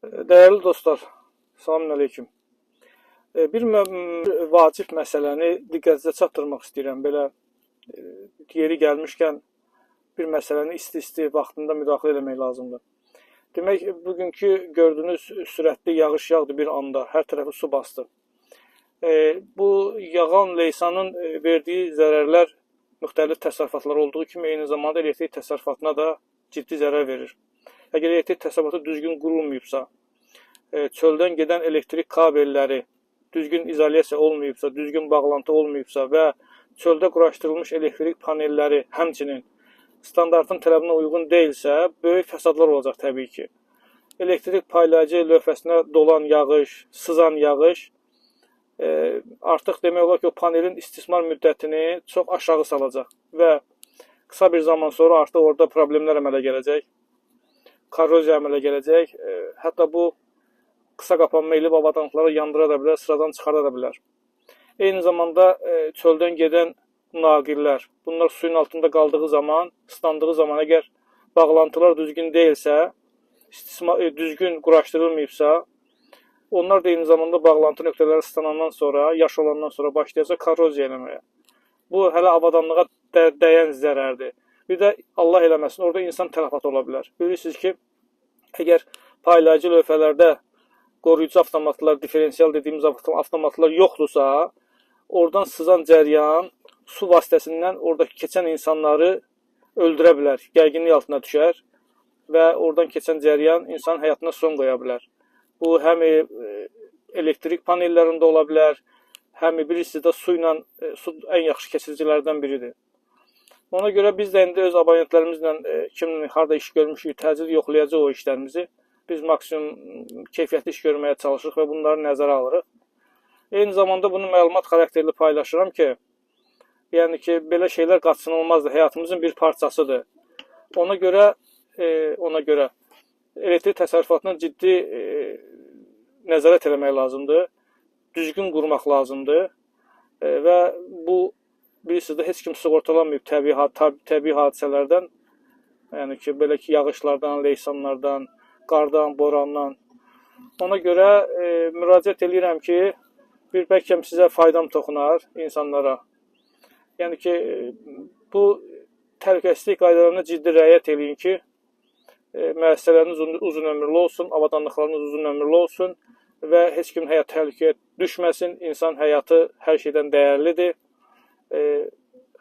Değerli dostlar, selamünaleyküm. Bir vacib məsələni diqqətinizə çatdırmaq istəyirəm. Belə yeri gəlmişkən bir məsələni isti-isti vaxtında müdaxilə etmək lazımdır. Demək, bugünkü gördüyünüz sürətli yağış yağdı bir anda, hər tərəfi su bastı. Bu yağan leysanın verdiyi zərərlər müxtəlif təsərrüfatlar olduğu kimi eyni zamanda elektrik təsərrüfatına da ciddi zərər verir. Əgər elektrik təsərrüfatı düzgün qurulmayıbsa, çöldən gedən elektrik kabelləri düzgün izolyasiya olmayıbsa, düzgün bağlantı olmayıbsa və çöldə quraşdırılmış elektrik panelləri həmçinin standartın tələbinə uyğun deyilsə, böyük fəsadlar olacaq təbii ki. Elektrik paylayıcı lövhəsinə dolan yağış, sızan yağış artıq demək olar ki, o panelin istismar müddətini çox aşağı salacaq və qısa bir zaman sonra artıq orada problemlər əmələ gələcək, korroziya əmələ gələcək, hətta bu qısa qapanma elib avadanlıqları yandıra da bilər, sıradan çıxara da bilər. Eyni zamanda çöldən gedən naqillər, bunlar suyun altında qaldığı zaman, ıslandığı zaman əgər bağlantılar düzgün deyilsə, düzgün quraşdırılmayıbsa, onlar da eyni zamanda bağlantı nöqtələri ıslanandan sonra, yaş olandan sonra başlayacaq korroziya eləməyə. Bu hələ avadanlığa dəyən zərərdir. Bir də Allah eləməsin, orada insan tələfatı ola bilər. Bilirsiniz ki, əgər paylayıcı lövhələrdə qoruyucu avtomatlar, diferensial dediyimiz avtomatlar yoxdursa, oradan sızan cəryan su vasitəsindən oradakı keçən insanları öldürə bilər, gərginlik altına düşər və oradan keçən cəryan insan həyatına son qoya bilər. Bu həm elektrik panellərində ola bilər, həm bilirsiniz də su ən yaxşı keçiricilərdən biridir. Ona görə biz də indi öz abonentlərimizlə kimin harada iş görmüşük, təcil yoxlayacaq o işlərimizi. Biz maksimum keyfiyyətli iş görməyə çalışırıq və bunları nəzərə alırıq. Eyni zamanda bunu məlumat xarakterli paylaşıram ki, yəni ki, belə şeylər qaçınılmazdır, həyatımızın bir parçasıdır. Ona görə elektrik təsərrüfatına ciddi nəzarət eləmək lazımdır, düzgün qurmaq lazımdır və bu, bilirsiniz də, heç kim sığortalanmayıb təbii hadisələrdən, yəni ki, belə ki, yağışlardan, leysanlardan, qardan, borandan. Ona görə müraciət edirəm ki, bir bəlkə sizə faydam toxunar insanlara. Yəni ki, bu təhlükəsizlik qaydalarına ciddi riayət edin ki, müəssisələriniz uzun ömürlü olsun, avadanlıqlarınız uzun ömürlü olsun və heç kimin həyat təhlükəyə düşməsin. İnsan həyatı hər şeydən dəyərlidir.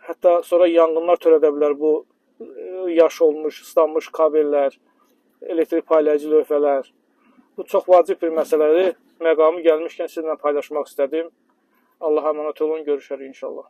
Hətta sonra yanğınlar törədə bilər bu yaş olmuş, ıslanmış kabellər, elektrik paylayıcı lövhələr. Bu çox vacib bir məsələdir. Məqamı gəlmişkən sizinlə paylaşmaq istədim. Allah'a əmanət olun, görüşərik inşallah.